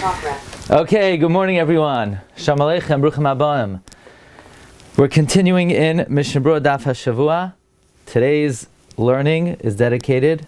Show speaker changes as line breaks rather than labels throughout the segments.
Okay, good morning everyone. Shalom Aleichem, Bruchim Habayim. We're continuing in Mishna Berura Daf Hashavua. Today's learning is dedicated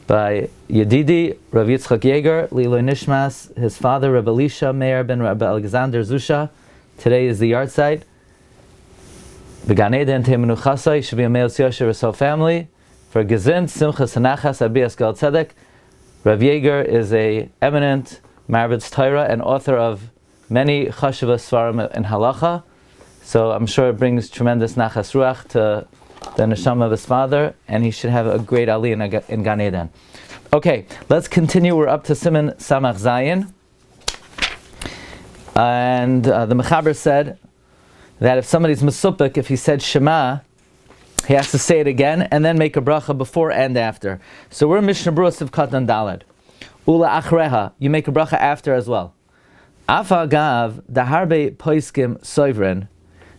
by Yedidi Rav Yitzchak Yeager, Liloi Nishmas, his father Rabbi Elisha Meir ben Rabbi Alexander Zusha. Today is the yard site. B'Gan Eden Teimenu Chasai should be a male Yosher, his whole family. For Gezint, Simchas Hanachas, Abiyas Gal Tzedek. Rav Yeager is a eminent Marbitz Torah and author of many Hashavua Svarim in Halacha. So I'm sure it brings tremendous nachas ruach to the neshama of his father, and he should have a great aliyah in Gan Eden. Okay, let's continue. We're up to Siman Samach Zayin. And the Mechaber said that if somebody's mesupik, if he said Shema, he has to say it again and then make a bracha before and after. So we're in Mishna Berura Sivkat and Daled. Ula achreha, you make a bracha after as well. Afa gav daharbe poiskim soivrin,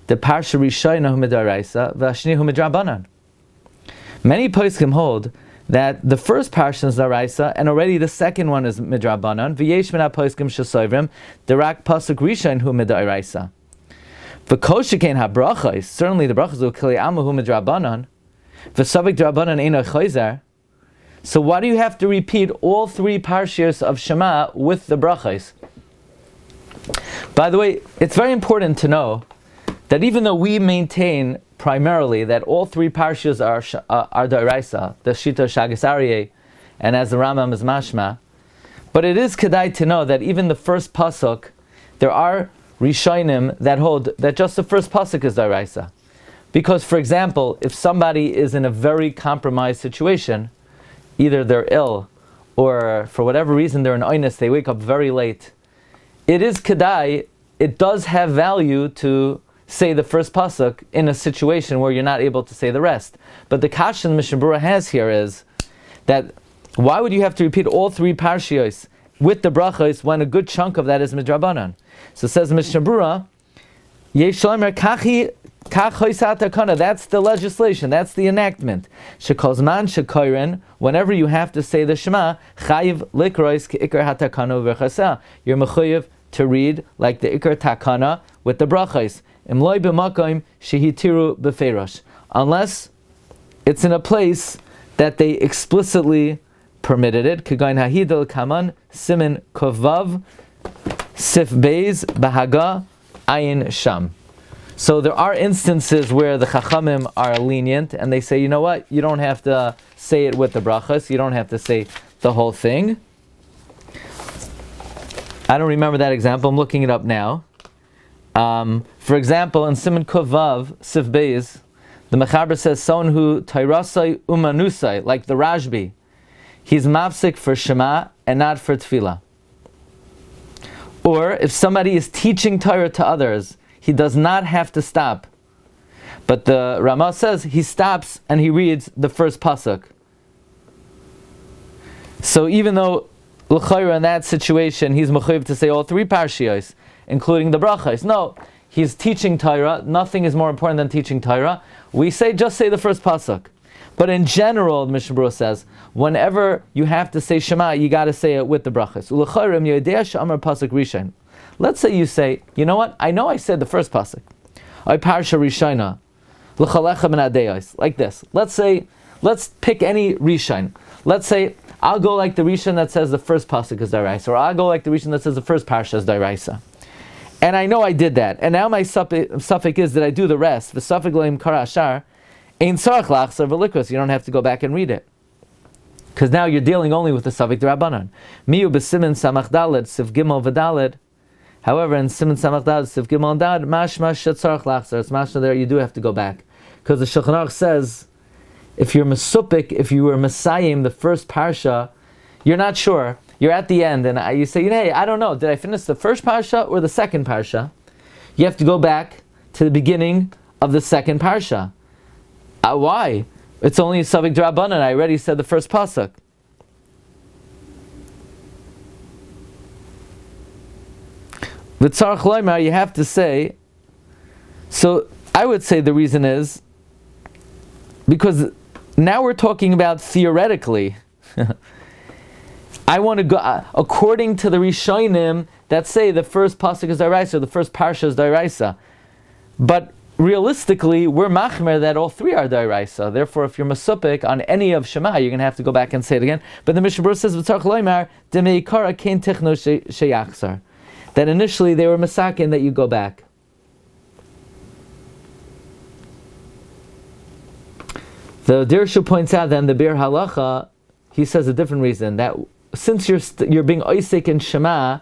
the Parsha Rishayna hu midaraisa, v'ashni hu midrabanan. Many poiskim hold that the first Parsha is daraisa and already the second one is midrabanan. V'yesh min ha-poiskim shesoivrim, the rak pasuk Rishayn hu midaraisa. V'koshikein ha-brachos, certainly the brachos will kili amu hu midrabanan. V'savik drabanan eino choizer. So why do you have to repeat all three parshios of Shema with the brachos? By the way, it's very important to know that even though we maintain primarily that all three parshios are d'oraisa, the Shita Shagas Aryeh, and as the Rambam is mashma, but it is kedai to know that even the first pasuk, there are Rishonim that hold that just the first pasuk is d'oraisa. Because, for example, if somebody is in a very compromised situation, either they're ill, or for whatever reason they're in oinus, they wake up very late, it is kedai, it does have value to say the first pasuk in a situation where you're not able to say the rest. But the kasha Mishna Berura has here is that why would you have to repeat all three parshios with the brachos when a good chunk of that is midrabanan? So it says Mishna Berura, Yesh Shomer kachi that's the legislation, that's the enactment. Shekozman shekoirin, whenever you have to say the Shema, chayiv likrois ke'ikar hatakana v'chaseh. You're mechuyev to read like the ikar takana with the brachos. Imloi b'makom shehitiru b'feirosh. Unless it's in a place that they explicitly permitted it. Kegain hahidel kaman simin kovav sif beis bahaga ayin sham. So there are instances where the Chachamim are lenient and they say, you know what, you don't have to say it with the brachas, you don't have to say the whole thing. I don't remember that example, I'm looking it up now. For example, in Siman Kovav, Sif Beis, the Mechaber says, someone who Tairasai Umanusai, like the Rashbi, he's mafsik for Shema and not for Tefillah. Or if somebody is teaching Torah to others, he does not have to stop. But the Ramah says he stops and he reads the first pasuk. So even though l'chayra in that situation he's mechuyev to say all three parshios, including the brachos. No, he's teaching Torah. Nothing is more important than teaching Torah. We say just say the first pasuk. But in general, the Mishna Berura says, whenever you have to say Shema, you got to say it with the brachos. L'chayra yodea she'amar pasuk rishayn. Let's say you say, you know what? I know I said the first pasuk. I Parsha Rishayna, l'chalecha min adeyos, like this. Let's pick any Rishayn. Let's say I'll go like the Rishayn that says the first pasuk is daraisa, or I'll go like the Rishayn that says the first Parsha is daraisa. And I know I did that. And now my suffix is that I do the rest. The suffix leim kara ashar, ein tzarich lachzor v'likros. You don't have to go back and read it, because now you're dealing only with the suffix d'Rabbanan. Miu b'simin samach daled sif gimel v'daled. However, in Siman Samach Daled Sif Gimel and Dad, mashma shetzarich lachzor. It's mashma there. You do have to go back, because the Shulchan Aruch says if you're mesupik, if you were Messiahim the first parsha, you're not sure. You're at the end, and you say, hey, I don't know. Did I finish the first parsha or the second parsha? You have to go back to the beginning of the second parsha. Why? It's only a Savik D'Rabbanan. I already said the first pasuk. V'tzarich loymar, you have to say. So I would say the reason is because now we're talking about theoretically. I want to go according to the Rishonim that say the first pasuk is Daraisa, the first parsha is Daraisa. But realistically, we're machmer that all three are Daraisa. Therefore, if you're masupik on any of Shema, you're going to have to go back and say it again. But the Mishna Berura says, "V'tzarich loymar demeikara kein techno sheyachzar," that initially they were masakin that you go back. The Dirshu points out that in the Bir Halacha, he says a different reason, that since you're being oisik in Shema,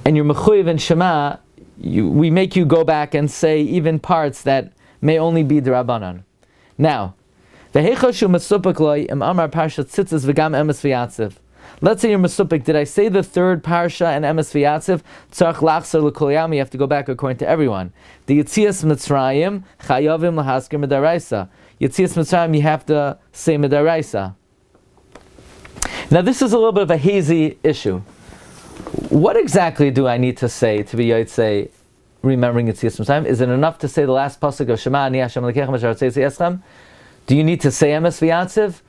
and you're mechuyev in Shema, we make you go back and say even parts that may only be d'Rabbanan. Now, the heichashu masupik loy im amar parsha tzitzis v'gam emes v'yatziv. Let's say you're masupik. Did I say the third parsha and emes v'yatziv? Tzarich lachzor l'kol yam. You have to go back according to everyone. The Yitzias Mitzrayim chayavim lahasker midaraisa. Yitzias Mitzrayim you have to say midaraisa. Now this is a little bit of a hazy issue. What exactly do I need to say to be Yotzei remembering Yitzias Mitzrayim? Is it enough to say the last pasuk of Shema Ani Hashem Elokeichem Asher Hotzeicha Eschem? Do you need to say emes v'yatziv?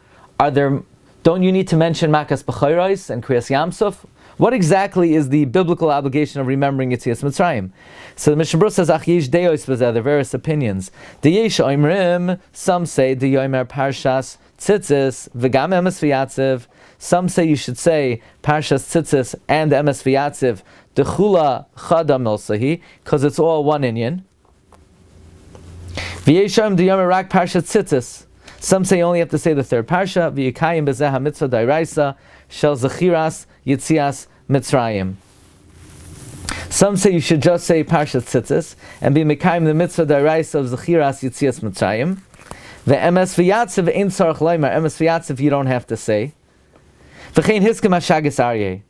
Don't you need to mention Makas B'chayros and Kriyas Yamsuf? What exactly is the biblical obligation of remembering Yitzias Mitzrayim? So the Mishna Berura says, Ach yesh deos b'zeh, there are various opinions. Deyesh oimrim, some say, Deyomer Parshas Tzitzis, V'gam emes v'yatziv. Some say you should say Parshas Tzitzis and emes v'yatziv, Dechula Chada Milsahi, because it's all one inyan. V'yesh oim Deyomer Rak Parshas Tzitzis. Some say you only have to say the third parsha, V'yikayim b'zeh ha-mitzvah d'oraisa, Shel Zechiras Yitzias Mitzrayim. Some say you should just say Parshat Tzitzis and be mekayim the mitzvah d'oraisa of Zechiras Yitzias Mitzrayim. The emes v'yatziv ein tzarich loymar, emes v'yatziv you don't have to say. V'chein hiskem ha-shagas aryeh.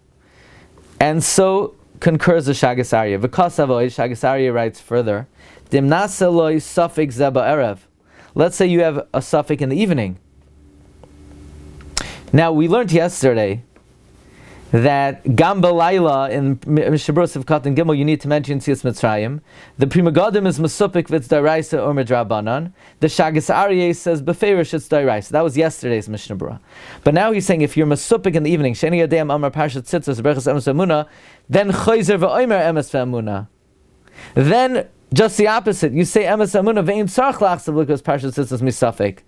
And so concurs the Shagas Aryeh. V'kas avoid, Shagas Aryeh writes further, Dimnasa loy suffik zeh ba'erev. Let's say you have a suffix in the evening. Now, we learned yesterday that Gam B'Layla in Mishna Berura Sivkat and Gimel, you need to mention Yitzias Mitzrayim. The Pri Megadim is Masupik V'tz D'Oraisa or Midrabanan. The Shagas Aryeh says Beferish it's D'Oraisa. That was yesterday's Mishna Berura. But now he's saying if you're Masupik in the evening, Sheni Yadayim Amar Parshat Tzitzis Berachas Emes V'Emunah, then Chayzer V'Omer Emes V'Emunah. Then just the opposite. You say Emes V'Emunah Ve'im Tzarich Lachzav because Parshat Tzitzis Misafik.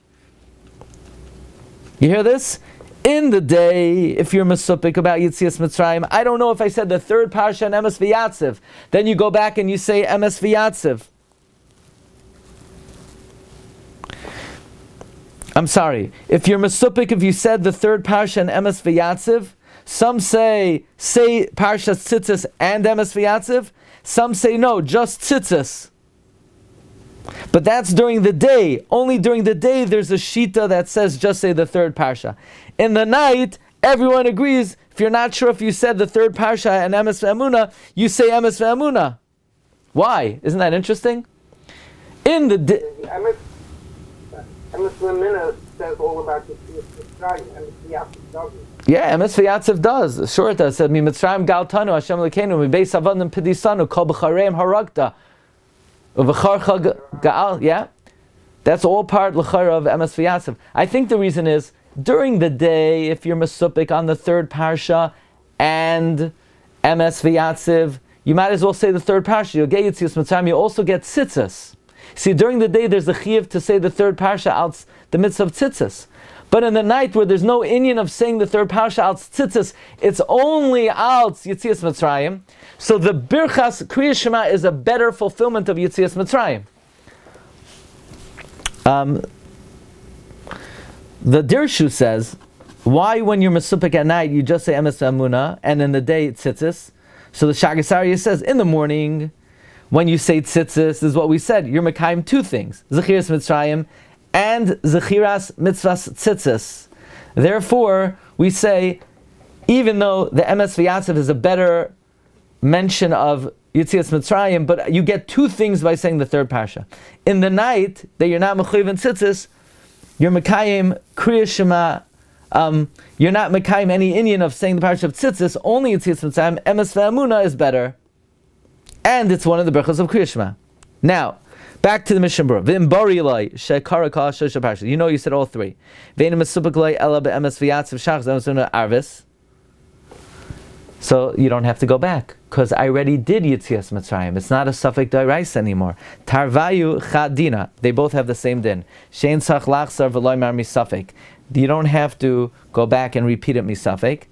You hear this? In the day, if you're masupik about Yitzias Mitzrayim, I don't know if I said the third parsha and emes v'yatziv. Then you go back and you say emes v'yatziv. I'm sorry. If you're masupik, if you said the third parsha and emes v'yatziv, some say parsha tzitzis and emes v'yatziv. Some say no, just tzitzis. But that's during the day. Only during the day there's a shita that says just say the third parsha. In the night, everyone agrees, if you're not sure if you said the third parsha and emes ve'emunah, you say emes ve'emunah. Why? Isn't that interesting? In the day...
Emes ve'emunah says all about the Mitzrayim, emes v'yatziv doesn't.
Yeah, emes v'yatziv does. Sure it does. It said, Mi Mitzrayim galtanu, Hashem lekeinu, mi beis avadim pidisanu, kol b'chareim haragta. Yeah, that's all part l'chara of emes v'yatziv. I think the reason is during the day, if you're masupik on the third parsha and emes v'yatziv, you might as well say the third parsha. You'll get Yitzias Mitzrayim. You also get tzitzis. See, during the day there's the chiyuv to say the third parsha out the mitzvah of tzitzis. But in the night where there's no inyan of saying the third parsha out tzitzis, it's only out Yitzias Mitzrayim. So the Birchas Kriyas Shema is a better fulfillment of Yitzias Mitzrayim. The Dirshu says, why when you're Mesupik at night you just say Emes V'Emunah and in the day tzitzis? So the Shagas Aryeh says, in the morning when you say tzitzis is what we said, you're Mekayim two things, Zechiras Mitzrayim and Zechiras Mitzvahs Tzitzis. Therefore, we say, even though the Emes V'Yatziv is a better mention of Yitzias Mitzrayim, but you get two things by saying the third parsha. In the night, that you're not Mechuyev in Tzitzis, you're Mekayim Kriyas Shema, you're not Mekayim any inyan of saying the parsha of Tzitzis, only Yitzias Mitzrayim, Emes V'Emunah is better. And it's one of the brachos of Kriyas Shema. Now, Back to the Mishna Berura. V'im bari elai shekara kol shosha parsha. You know, you said all three. Ve'enim mesupik elai ela be'emes v'yatziv shach zeh arvis. So you don't have to go back, because I already did Yitzias Mitzrayim. It's not a suffix d'oraisa anymore. Tarvayu chadina. They both have the same din. Shein tzach lachzar v'loy mar misafik. You don't have to go back and repeat it misafik.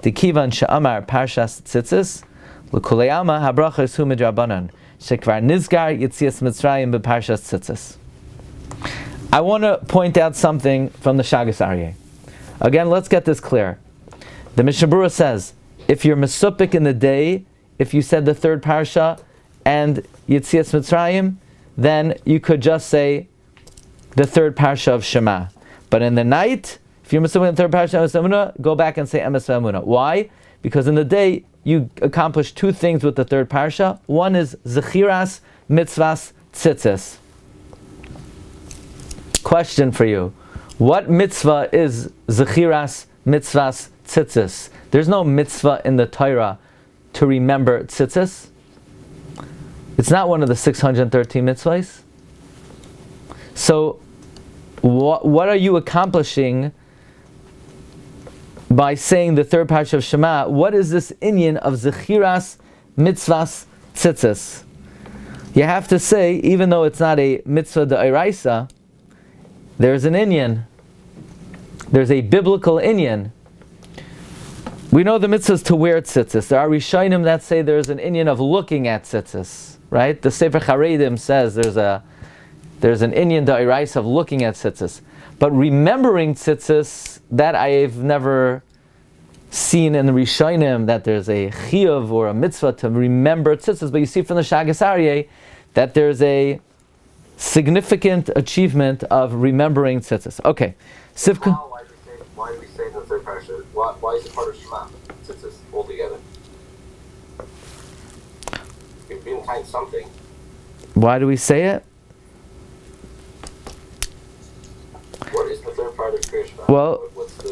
Dikivan she'amar parshas tzitzis l'kulei alma habracha is hu midrabanan shekvar nizgar Yitzias Mitzrayim beparshas tzitzis. I want to point out something from the Shagas Aryeh. Again, let's get this clear. The Mishna Berura says, if you're mesupik in the day, if you said the third parsha and Yitzias Mitzrayim, then you could just say the third parsha of Shema. But in the night, if you're mesupik in the third parsha of Emes V'Emunah, go back and say Emes V'Emunah. Why? Because in the day, you accomplish two things with the third parsha. One is Zechiras Mitzvahs Tzitzis. Question for you. What mitzvah is Zechiras Mitzvahs Tzitzis? There's no mitzvah in the Torah to remember tzitzis. It's not one of the 613 mitzvahs. So, what are you accomplishing by saying the third parsha of Shema? What is this inyan of Zechiras Mitzvahs Tzitzis? You have to say, even though it's not a mitzvah d'oraisa, there's an inyan. There's a biblical inyan. We know the mitzvah is to wear tzitzis. There are Rishonim that say there's an inyan of looking at tzitzis, right? The Sefer Charedim says there's an inyan d'oraisa of looking at tzitzis. But remembering tzitzis, that I've never seen in the Rishonim, that there's a chiyuv or a mitzvah to remember tzitzis. But you see from the Shagas Aryeh that there's a significant achievement of remembering tzitzis. Okay. Sivka.
Why do we say in the third parsha? Why is it part of Shema? Tzitzis altogether. You're being kind something.
Why do we say it?
What is the third part of Shema?
Well,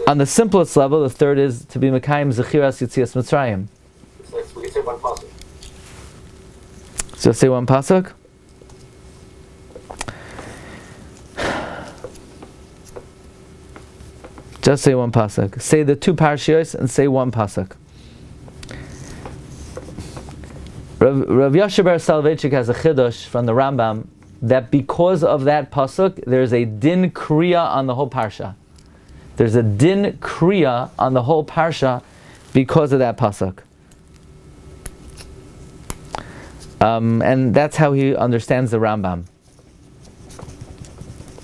on the simplest level, the third is to be Mekayim Zechiras Yitzias Mitzrayim.
It's like we can say one pasuk.
So say one pasuk. Just say one pasuk. Say the two parshios and say one pasuk. Rav Yasher Ber Soloveitchik has a chiddush from the Rambam that because of that pasuk, there's a din kriya on the whole parsha. There's a din kriya on the whole parsha because of that pasuk. And that's how he understands the Rambam.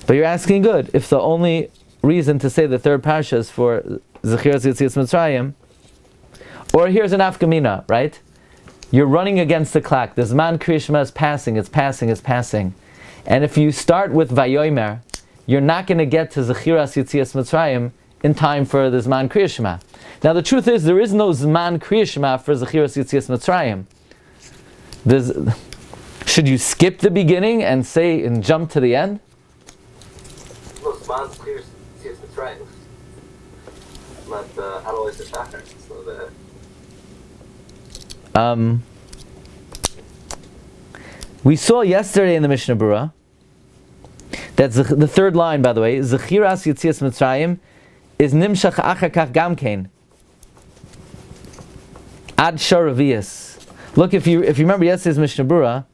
But you're asking good. If the only reason to say the third parsha is for Zechiras Yitzias Mitzrayim, or here's an afkamina, right? You're running against the clock. The Zman Kriya Shema is passing, it's passing, it's passing. And if you start with Vayomer, you're not going to get to Zechiras Yitzias Mitzrayim in time for the Zman Kriya Shema. Now the truth is, there is no Zman Kriya Shema for Zechiras Yitzias Mitzrayim. Should you skip the beginning and say and jump to the end?
No, Zman Kriya Yitzias Mitzrayim. Not Alois the Shachar. So
we saw yesterday in the Mishna Berura that the third line, by the way, Zechiras Yitzias Mitzrayim is Nimshach Achar Kach Gamkein Ad Sharavias. Look, if you remember yesterday's Mishna Berura,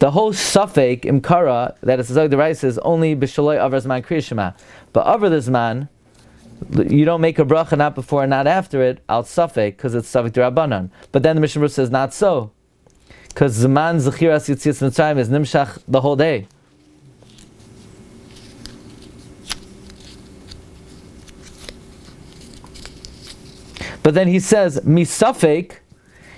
the whole suffix imkara that it's the rice is only b'shaloi avar zman kriya shema, but over the zman you don't make a bracha not before and not after it al suffix because it's suffix d'Rabbanan. But then the Mishna Berura says not so, because zman zechiras yitzias mitzrayim is nimshach the whole day. But then he says misafek.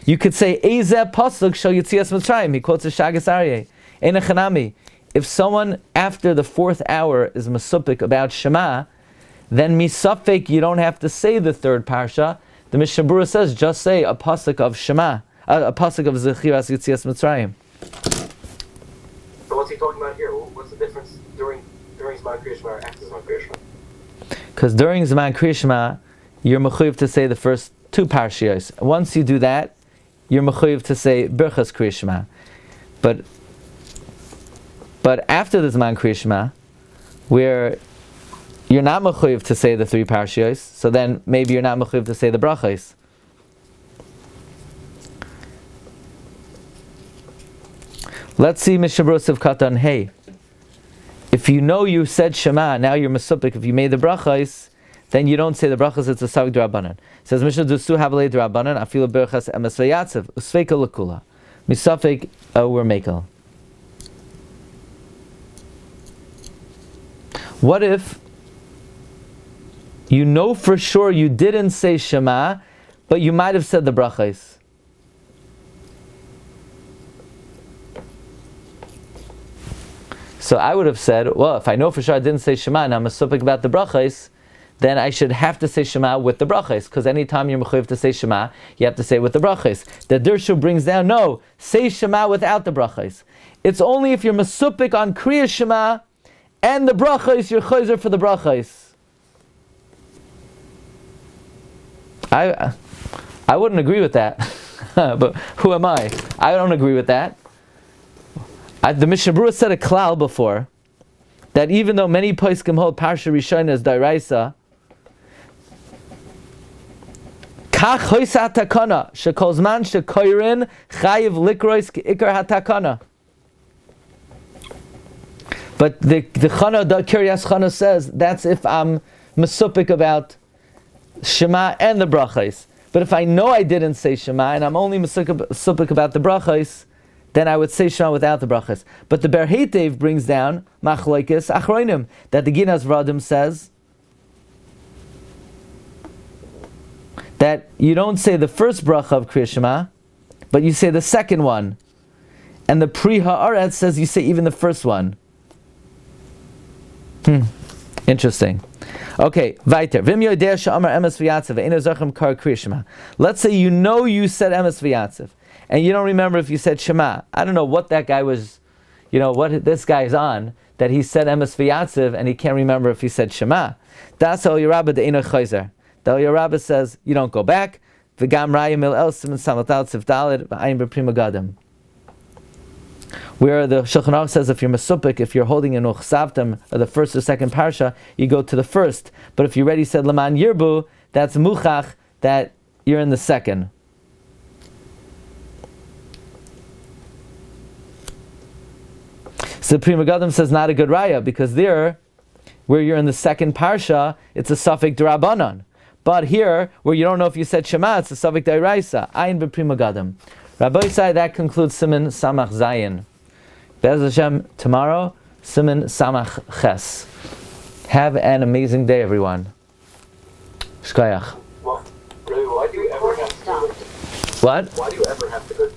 You could say Ezeh pasuk shel Yitzias Mitzrayim. He quotes a Shagas Aryeh. Ein echanami. If someone after the fourth hour is masupik about Shema, then misafek you don't have to say the third parsha. The Mishna Berura says just say a pasuk of Shema, a pasuk of Zechiras Yitzias Mitzrayim.
So what's he talking about here? What's the difference during Zman Kriya Shema or after Zman Kriya Shema?
Because during Zman Kriya Shema, you're mechuyev to say the first two parshios. Once you do that, you're mechuyev to say Birchas Kriya Shema. But But after the Zman Kriya Shema, where you're not mechuyev to say the 3 parshiyos, so then maybe you're not mechuyev to say the brachos. Let's see Mishna Berura Siv Katan Hey. If you know you said Shema, now you're mesupik. If you made the brachos, then you don't say the brachos, it's a savik d'Rabbanan. It says Mishnah Dusu Havalei d'Rabbanan Afilu Berachas Emes Vayatzev Usveika Lakula Misafik We're Mekel. What if you know for sure you didn't say Shema, but you might have said the brachos? So I would have said, well, if I know for sure I didn't say Shema and I'm mesupik about the brachos, then I should have to say Shema with the brachos, because anytime you're mechuyev to say Shema, you have to say it with the brachos. The Dirshu brings down, no, say Shema without the brachos. It's only if you're mesupik on Kriya Shema and the brachos, you're chayzer for the brachos. I wouldn't agree with that, but who am I? I don't agree with that. The Mishna Berura said a klal before, that even though many poskim hold Parsha Rishon as Dairaisa, Kach hoisa hatakana, shekol zman shekoirin chayiv likrois ikar hatakana. But the Chana, the Kiryas Chana says, that's if I'm mesupik about Shema and the brachos. But if I know I didn't say Shema, and I'm only mesupik about the brachos, then I would say Shema without the brachos. But the Ber Heitev brings down Machlokes Achronim, that the Ginas Vradim says that you don't say the first bracha of Kriya Shema, but you say the second one. And the Pri Ha'aretz says you say even the first one. Interesting. Okay, weiter. Vim yodeh she'amar emes v'yatzev ve'eino zachem kar Kriya Shema. Let's say you know you said emes v'yatzev, and you don't remember if you said Shema. I don't know what that guy was, what this guy's on, that he said Emes V'yatzev and he can't remember if he said Shema. Das El Yerabba de'ena chayzer. The El Yerabba says, you don't go back. V'gam raya mil el siman samatal tziv daled v'ayin b'prima gadam. Where the Shulchan Aruch says if you're mesupik, if you're holding in uchsavtim, or the first or second parsha, you go to the first. But if you already said Laman Yirbu, that's muchach, that you're in the second. So the Prima Gadam says not a good raya, because there, where you're in the second parsha, it's a suffix d'Rabbanan. But here, where you don't know if you said Shema, it's a suffix d'Oraisa. Ayin b'Prima Gadam. Rabbi Sai, that concludes Siman Samach Zayin. Be'ez Hashem, tomorrow, Siman Samach Ches. Have an amazing day, everyone. Shkoyach.
Well, really, why do you ever have to go?
What?
Why do you ever have to go